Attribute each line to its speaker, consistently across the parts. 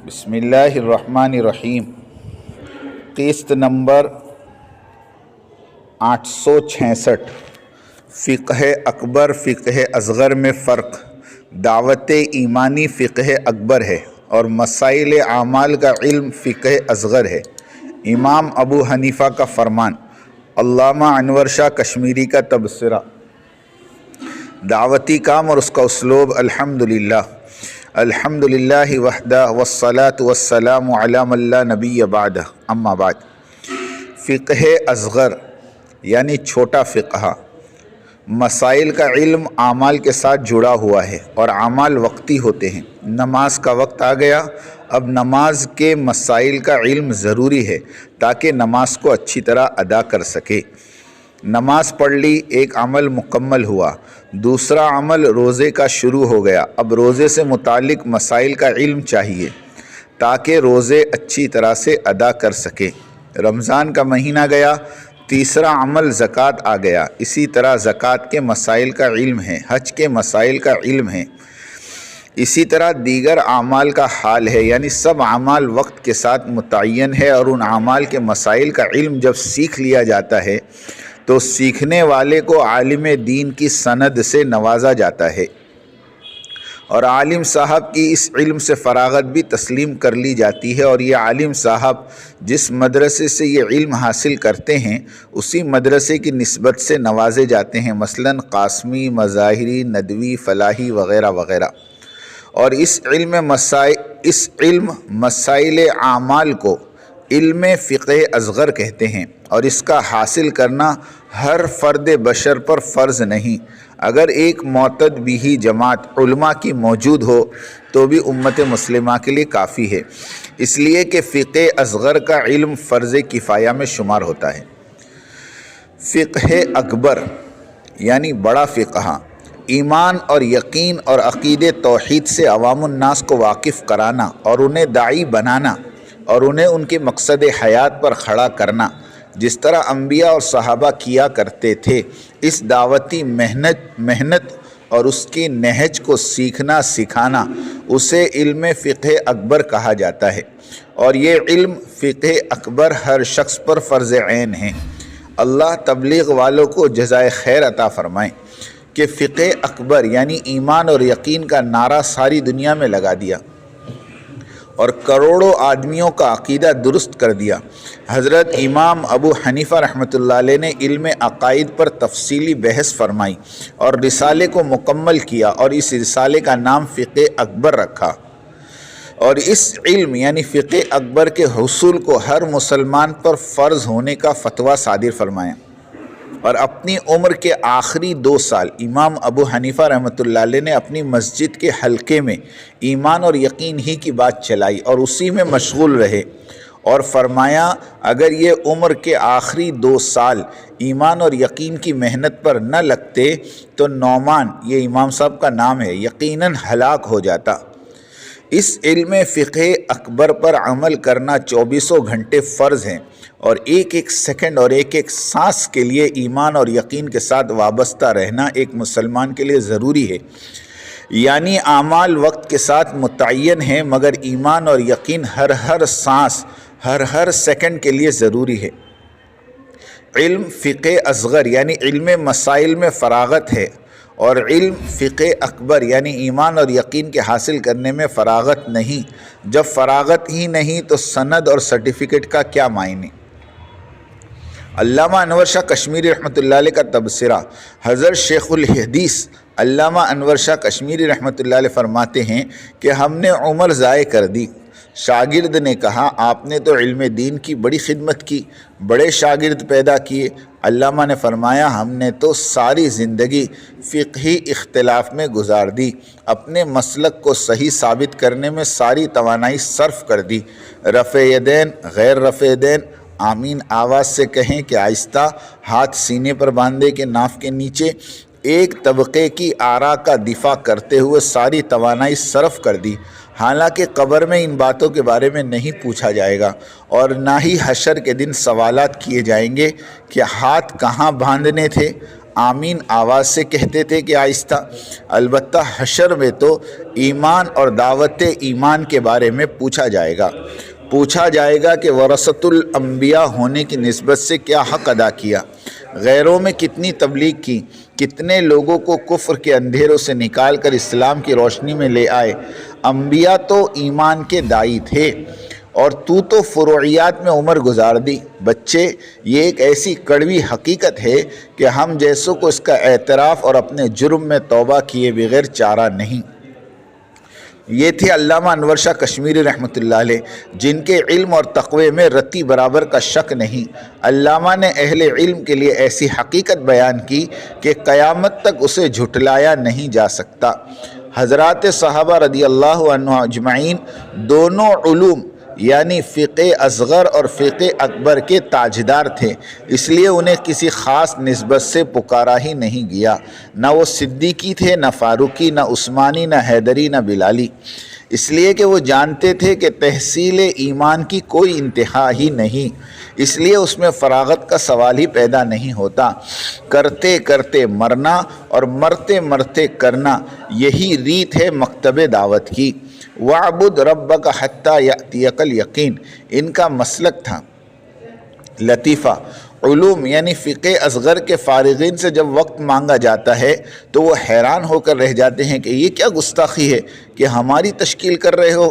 Speaker 1: بسم اللہ الرحمن الرحیم۔ قسط نمبر 866، فقہ اکبر فقہ اصغر میں فرق۔ دعوت ایمانی فقہ اکبر ہے اور مسائل اعمال کا علم فقہ اصغر ہے۔ امام ابو حنیفہ کا فرمان، علامہ انور شاہ کشمیری کا تبصرہ۔ دعوتی کام اور اس کا اسلوب۔ الحمدللہ وحدہ والصلاة والسلام علی من لا نبی بعدہ، اما بعد۔ فقہ اصغر یعنی چھوٹا فقہ، مسائل کا علم اعمال کے ساتھ جڑا ہوا ہے اور اعمال وقتی ہوتے ہیں۔ نماز کا وقت آ گیا، اب نماز کے مسائل کا علم ضروری ہے تاکہ نماز کو اچھی طرح ادا کر سکے۔ نماز پڑھ لی، ایک عمل مکمل ہوا، دوسرا عمل روزے کا شروع ہو گیا۔ اب روزے سے متعلق مسائل کا علم چاہیے تاکہ روزے اچھی طرح سے ادا کر سکے۔ رمضان کا مہینہ گیا، تیسرا عمل زکوٰۃ آ گیا، اسی طرح زکوٰۃ کے مسائل کا علم ہے، حج کے مسائل کا علم ہے، اسی طرح دیگر اعمال کا حال ہے، یعنی سب اعمال وقت کے ساتھ متعین ہے۔ اور ان اعمال کے مسائل کا علم جب سیکھ لیا جاتا ہے تو سیکھنے والے کو عالم دین کی سند سے نوازا جاتا ہے اور عالم صاحب کی اس علم سے فراغت بھی تسلیم کر لی جاتی ہے، اور یہ عالم صاحب جس مدرسے سے یہ علم حاصل کرتے ہیں اسی مدرسے کی نسبت سے نوازے جاتے ہیں، مثلا قاسمی، مظاہری، ندوی، فلاحی وغیرہ وغیرہ۔ اور اس علم مسائل اعمال کو علم فقہ اصغر کہتے ہیں، اور اس کا حاصل کرنا ہر فرد بشر پر فرض نہیں۔ اگر ایک معتد بھی جماعت علماء کی موجود ہو تو بھی امت مسلمہ کے لیے کافی ہے، اس لیے کہ فقہ اصغر کا علم فرض کفایہ میں شمار ہوتا ہے۔ فقہ اکبر یعنی بڑا فقہ، ایمان اور یقین اور عقید توحید سے عوام الناس کو واقف کرانا اور انہیں داعی بنانا اور انہیں ان کے مقصد حیات پر کھڑا کرنا، جس طرح انبیاء اور صحابہ کیا کرتے تھے۔ اس دعوتی محنت اور اس کی نہج کو سیکھنا سکھانا اسے علم فقہ اکبر کہا جاتا ہے، اور یہ علم فقہ اکبر ہر شخص پر فرض عین ہے۔ اللہ تبلیغ والوں کو جزائے خیر عطا فرمائے کہ فقہ اکبر یعنی ایمان اور یقین کا نعرہ ساری دنیا میں لگا دیا اور کروڑوں آدمیوں کا عقیدہ درست کر دیا۔ حضرت امام ابو حنیفہ رحمۃ اللہ علیہ نے علم عقائد پر تفصیلی بحث فرمائی اور رسالے کو مکمل کیا، اور اس رسالے کا نام فقہ اکبر رکھا، اور اس علم یعنی فقہ اکبر کے حصول کو ہر مسلمان پر فرض ہونے کا فتویٰ صادر فرمایا۔ اور اپنی عمر کے آخری 2 سال امام ابو حنیفہ رحمۃ اللہ علیہ نے اپنی مسجد کے حلقے میں ایمان اور یقین ہی کی بات چلائی اور اسی میں مشغول رہے، اور فرمایا اگر یہ عمر کے آخری 2 سال ایمان اور یقین کی محنت پر نہ لگتے تو نعمان، یہ امام صاحب کا نام ہے، یقیناً ہلاک ہو جاتا۔ اس علم فقہ اکبر پر عمل کرنا 24 گھنٹے فرض ہیں، اور ایک ایک سیکنڈ اور ایک ایک سانس کے لیے ایمان اور یقین کے ساتھ وابستہ رہنا ایک مسلمان کے لیے ضروری ہے۔ یعنی اعمال وقت کے ساتھ متعین ہیں، مگر ایمان اور یقین ہر سانس ہر سیکنڈ کے لیے ضروری ہے۔ علم فقہ اصغر یعنی علم مسائل میں فراغت ہے، اور علم فقہ اکبر یعنی ایمان اور یقین کے حاصل کرنے میں فراغت نہیں۔ جب فراغت ہی نہیں تو سند اور سرٹیفکیٹ کا کیا معنی؟ علامہ انور شاہ کشمیری رحمۃ اللہ علیہ کا تبصرہ۔ حضرت شیخ الحدیث علامہ انور شاہ کشمیری رحمۃ اللہ علیہ فرماتے ہیں کہ ہم نے عمر ضائع کر دی۔ شاگرد نے کہا آپ نے تو علم دین کی بڑی خدمت کی، بڑے شاگرد پیدا کیے۔ علامہ نے فرمایا ہم نے تو ساری زندگی فقہی اختلاف میں گزار دی، اپنے مسلک کو صحیح ثابت کرنے میں ساری توانائی صرف کر دی۔ رفع یدین، غیر رفع یدین، آمین آواز سے کہیں کہ آہستہ، ہاتھ سینے پر باندھے کہ ناف کے نیچے، ایک طبقے کی آراء کا دفاع کرتے ہوئے ساری توانائی صرف کر دی۔ حالانکہ قبر میں ان باتوں کے بارے میں نہیں پوچھا جائے گا، اور نہ ہی حشر کے دن سوالات کیے جائیں گے کہ ہاتھ کہاں باندھنے تھے، آمین آواز سے کہتے تھے کہ آہستہ، البتہ حشر میں تو ایمان اور دعوت ایمان کے بارے میں پوچھا جائے گا کہ ورثۃ الانبیاء ہونے کی نسبت سے کیا حق ادا کیا، غیروں میں کتنی تبلیغ کی، کتنے لوگوں کو کفر کے اندھیروں سے نکال کر اسلام کی روشنی میں لے آئے۔ انبیاء تو ایمان کے داعی تھے اور تو فروعیات میں عمر گزار دی۔ بچے، یہ ایک ایسی کڑوی حقیقت ہے کہ ہم جیسوں کو اس کا اعتراف اور اپنے جرم میں توبہ کیے بغیر چارہ نہیں۔ یہ تھے علامہ انور شاہ کشمیری رحمۃ اللہ علیہ، جن کے علم اور تقوی میں رتی برابر کا شک نہیں۔ علامہ نے اہل علم کے لیے ایسی حقیقت بیان کی کہ قیامت تک اسے جھٹلایا نہیں جا سکتا۔ حضرات صحابہ رضی اللہ عنہ اجمعین دونوں علوم یعنی فقہ اصغر اور فقہ اکبر کے تاجدار تھے، اس لیے انہیں کسی خاص نسبت سے پکارا ہی نہیں گیا۔ نہ وہ صدیقی تھے، نہ فاروقی، نہ عثمانی، نہ حیدری، نہ بلالی، اس لیے کہ وہ جانتے تھے کہ تحصیل ایمان کی کوئی انتہا ہی نہیں، اس لیے اس میں فراغت کا سوال ہی پیدا نہیں ہوتا۔ کرتے کرتے مرنا اور مرتے مرتے کرنا، یہی ریت ہے مکتب دعوت کی۔ وَاعْبُدْ رَبَّكَ حَتَّى يَأْتِيَكَ الْيَقِينُ، ان کا مسلک تھا۔ لطیفہ، علوم یعنی فقہ اصغر کے فارغین سے جب وقت مانگا جاتا ہے تو وہ حیران ہو کر رہ جاتے ہیں کہ یہ کیا گستاخی ہے کہ ہماری تشکیل کر رہے ہو۔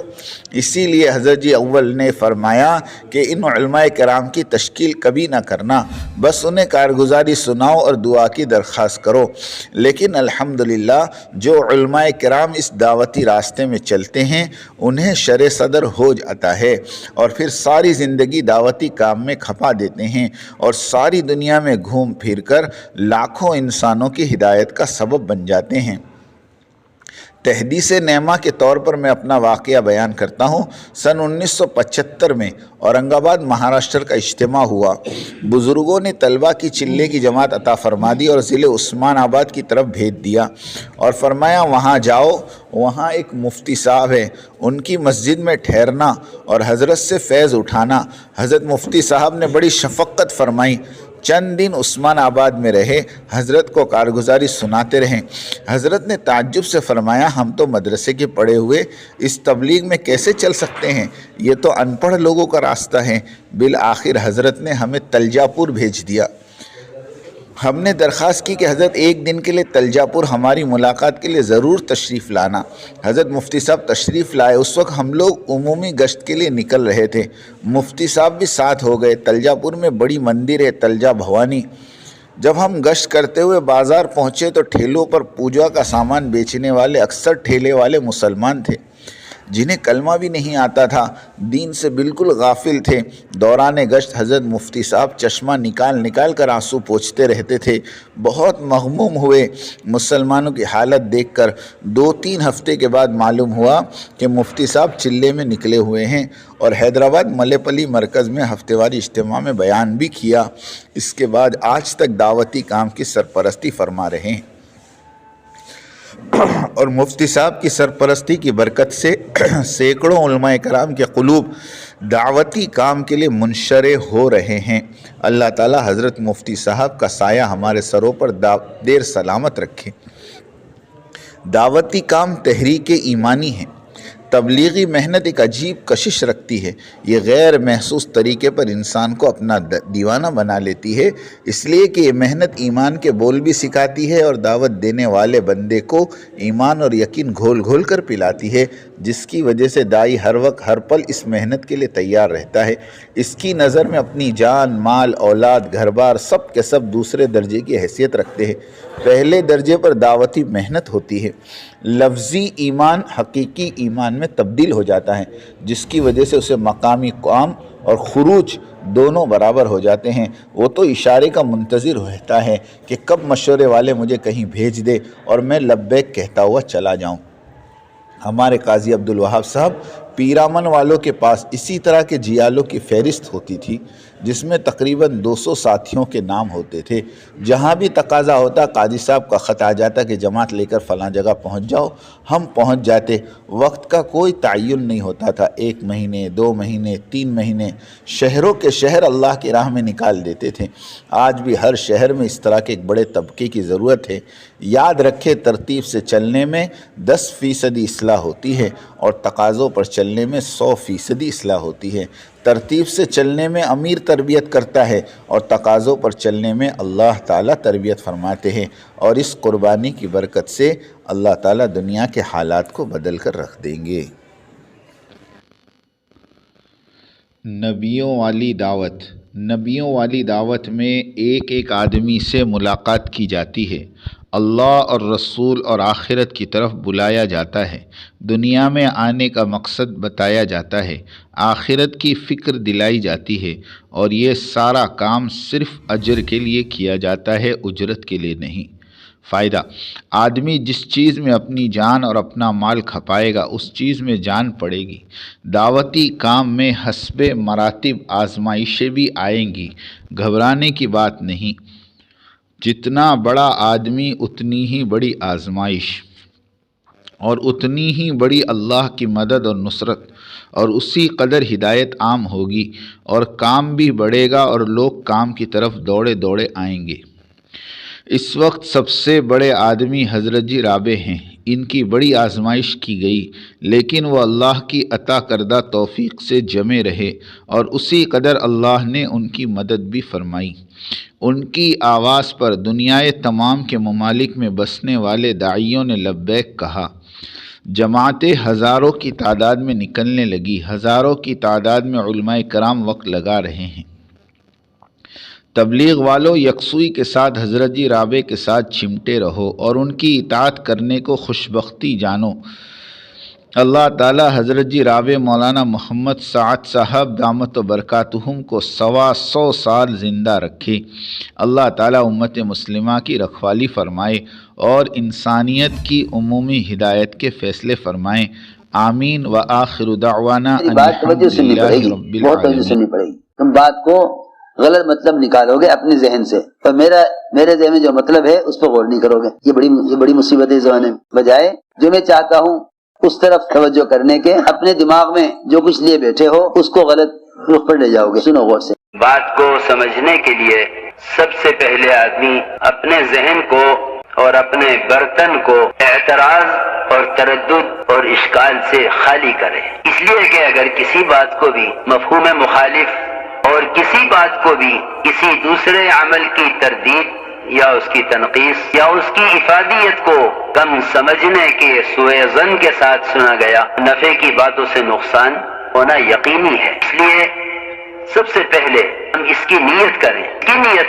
Speaker 1: اسی لیے حضرت جی اول نے فرمایا کہ ان علماء کرام کی تشکیل کبھی نہ کرنا، بس انہیں کارگزاری سناؤ اور دعا کی درخواست کرو۔ لیکن الحمدللہ جو علماء کرام اس دعوتی راستے میں چلتے ہیں انہیں شرع صدر ہو جاتا ہے اور پھر ساری زندگی دعوتی کام میں کھپا دیتے ہیں اور ساری دنیا میں گھوم پھر کر لاکھوں انسانوں کی ہدایت کا سبب بن جاتے ہیں۔ تحدیث نعمہ کے طور پر میں اپنا واقعہ بیان کرتا ہوں۔ سن 1975 میں اورنگ آباد مہاراشٹر کا اجتماع ہوا۔ بزرگوں نے طلبہ کی چلے کی جماعت عطا فرما دی اور ضلع عثمان آباد کی طرف بھیج دیا اور فرمایا وہاں جاؤ، وہاں ایک مفتی صاحب ہے، ان کی مسجد میں ٹھہرنا اور حضرت سے فیض اٹھانا۔ حضرت مفتی صاحب نے بڑی شفقت فرمائی، چند دن عثمان آباد میں رہے، حضرت کو کارگزاری سناتے رہیں۔ حضرت نے تعجب سے فرمایا ہم تو مدرسے کے پڑھے ہوئے اس تبلیغ میں کیسے چل سکتے ہیں، یہ تو ان پڑھ لوگوں کا راستہ ہے۔ بالآخر حضرت نے ہمیں تلجا پور بھیج دیا۔ ہم نے درخواست کی کہ حضرت ایک دن کے لیے تلجا پور ہماری ملاقات کے لیے ضرور تشریف لانا۔ حضرت مفتی صاحب تشریف لائے۔ اس وقت ہم لوگ عمومی گشت کے لیے نکل رہے تھے، مفتی صاحب بھی ساتھ ہو گئے۔ تلجا پور میں بڑی مندر ہے تلجا بھوانی۔ جب ہم گشت کرتے ہوئے بازار پہنچے تو ٹھیلوں پر پوجا کا سامان بیچنے والے اکثر ٹھیلے والے مسلمان تھے جنہیں کلمہ بھی نہیں آتا تھا، دین سے بالکل غافل تھے۔ دوران گشت حضرت مفتی صاحب چشمہ نکال کر آنسو پوچھتے رہتے تھے۔ بہت مغموم ہوئے مسلمانوں کی حالت دیکھ کر۔ 2-3 ہفتے کے بعد معلوم ہوا کہ مفتی صاحب چلے میں نکلے ہوئے ہیں اور حیدرآباد ملے پلی مرکز میں ہفتے واری اجتماع میں بیان بھی کیا۔ اس کے بعد آج تک دعوتی کام کی سرپرستی فرما رہے ہیں اور مفتی صاحب کی سرپرستی کی برکت سے سینکڑوں علماء کرام کے قلوب دعوتی کام کے لیے منشرح ہو رہے ہیں۔ اللہ تعالی حضرت مفتی صاحب کا سایہ ہمارے سروں پر دیر سلامت رکھے۔ دعوتی کام تحریک ایمانی ہے۔ تبلیغی محنت ایک عجیب کشش رکھتی ہے، یہ غیر محسوس طریقے پر انسان کو اپنا دیوانہ بنا لیتی ہے، اس لیے کہ یہ محنت ایمان کے بول بھی سکھاتی ہے اور دعوت دینے والے بندے کو ایمان اور یقین گھول گھول کر پلاتی ہے، جس کی وجہ سے داعی ہر وقت ہر پل اس محنت کے لیے تیار رہتا ہے۔ اس کی نظر میں اپنی جان، مال، اولاد، گھر بار سب کے سب دوسرے درجے کی حیثیت رکھتے ہیں، پہلے درجے پر دعوتی محنت ہوتی ہے۔ لفظی ایمان حقیقی ایمان میں تبدیل ہو جاتا ہے، جس کی وجہ سے اسے مقامی کام اور خروج دونوں برابر ہو جاتے ہیں۔ وہ تو اشارے کا منتظر رہتا ہے کہ کب مشورے والے مجھے کہیں بھیج دے اور میں لبیک کہتا ہوا چلا جاؤں۔ ہمارے قاضی عبدالوہاب صاحب پیرامن والوں کے پاس اسی طرح کے جیالوں کی فہرست ہوتی تھی جس میں تقریباً 200 ساتھیوں کے نام ہوتے تھے۔ جہاں بھی تقاضا ہوتا قاضی صاحب کا خط آ جاتا کہ جماعت لے کر فلاں جگہ پہنچ جاؤ، ہم پہنچ جاتے۔ وقت کا کوئی تعین نہیں ہوتا تھا، 1 مہینے 2 مہینے 3 مہینے شہروں کے شہر اللہ کی راہ میں نکال دیتے تھے۔ آج بھی ہر شہر میں اس طرح کے ایک بڑے طبقے کی ضرورت ہے۔ یاد رکھے ترتیب سے چلنے میں 10% اصلاح ہوتی ہے اور تقاضوں پر چلنے میں 100% اصلاح ہوتی ہے۔ ترتیب سے چلنے میں امیر تربیت کرتا ہے اور تقاضوں پر چلنے میں اللہ تعالیٰ تربیت فرماتے ہیں، اور اس قربانی کی برکت سے اللہ تعالیٰ دنیا کے حالات کو بدل کر رکھ دیں گے۔ نبیوں والی دعوت۔ نبیوں والی دعوت میں ایک ایک آدمی سے ملاقات کی جاتی ہے، اللہ اور رسول اور آخرت کی طرف بلایا جاتا ہے، دنیا میں آنے کا مقصد بتایا جاتا ہے، آخرت کی فکر دلائی جاتی ہے، اور یہ سارا کام صرف اجر کے لیے کیا جاتا ہے، اجرت کے لیے نہیں۔ فائدہ: آدمی جس چیز میں اپنی جان اور اپنا مال کھپائے گا اس چیز میں جان پڑے گی۔ دعوتی کام میں حسب مراتب آزمائشیں بھی آئیں گی، گھبرانے کی بات نہیں۔ جتنا بڑا آدمی اتنی ہی بڑی آزمائش، اور اتنی ہی بڑی اللہ کی مدد اور نصرت، اور اسی قدر ہدایت عام ہوگی، اور کام بھی بڑھے گا اور لوگ کام کی طرف دوڑے دوڑے آئیں گے۔ اس وقت سب سے بڑے آدمی حضرت جی رابع ہیں، ان کی بڑی آزمائش کی گئی، لیکن وہ اللہ کی عطا کردہ توفیق سے جمے رہے، اور اسی قدر اللہ نے ان کی مدد بھی فرمائی۔ ان کی آواز پر دنیائے تمام کے ممالک میں بسنے والے داعیوں نے لبیک کہا۔ جماعتیں ہزاروں کی تعداد میں نکلنے لگی، ہزاروں کی تعداد میں علماء کرام وقت لگا رہے ہیں۔ تبلیغ والوں یکسوئی کے ساتھ حضرت جی رابع کے ساتھ چمٹے رہو اور ان کی اطاعت کرنے کو خوشبختی جانو۔ اللہ تعالی حضرت جی رابع مولانا محمد سعد صاحب دامت و برکاتہم کو 125 سال زندہ رکھے۔ اللہ تعالی امت مسلمہ کی رکھوالی فرمائے اور انسانیت کی عمومی ہدایت کے فیصلے فرمائیں۔ آمین وآخر دعوانا ان الحمد للہ رب العالمین۔
Speaker 2: تم بات کو غلط مطلب نکالو گے اپنے ذہن سے، اور میرے ذہن میں جو مطلب ہے اس پہ غور نہیں کرو گے۔ یہ بڑی مصیبت ہے زمانے میں۔ بجائے جو میں چاہتا ہوں اس طرف توجہ کرنے کے، اپنے دماغ میں جو کچھ لیے بیٹھے ہو اس کو غلط رخ پر لے جاؤ گے۔ سنو غور سے۔
Speaker 3: بات کو سمجھنے کے لیے سب سے پہلے آدمی اپنے ذہن کو اور اپنے برتن کو اعتراض اور تردد اور اشکال سے خالی کرے، اس لیے کہ اگر کسی بات کو بھی مفہوم مخالف اور کسی بات کو بھی کسی دوسرے عمل کی تردید یا اس کی تنقیص یا اس کی افادیت کو کم سمجھنے کے سوء ظن کے ساتھ سنا گیا، نفع کی باتوں سے نقصان ہونا یقینی ہے۔ اس لیے سب سے پہلے ہم اس کی نیت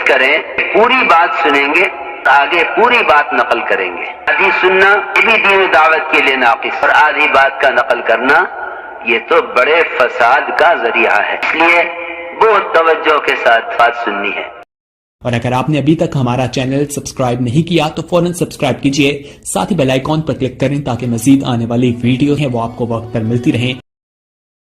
Speaker 3: کریں، پوری بات سنیں گے، آگے پوری بات نقل کریں گے۔ آدھی سننا یہ بھی دین دعوت کے لیے ناقص، اور آدھی بات کا نقل کرنا یہ تو بڑے فساد کا ذریعہ ہے۔ اس لیے بہت توجہ کے ساتھ بات سننی ہے۔
Speaker 4: اور اگر آپ نے ابھی تک ہمارا چینل سبسکرائب نہیں کیا تو فوراً سبسکرائب کیجئے، ساتھ ہی بیل آئیکن پر کلک کریں تاکہ مزید آنے والی ویڈیو ہیں وہ آپ کو وقت پر ملتی رہیں۔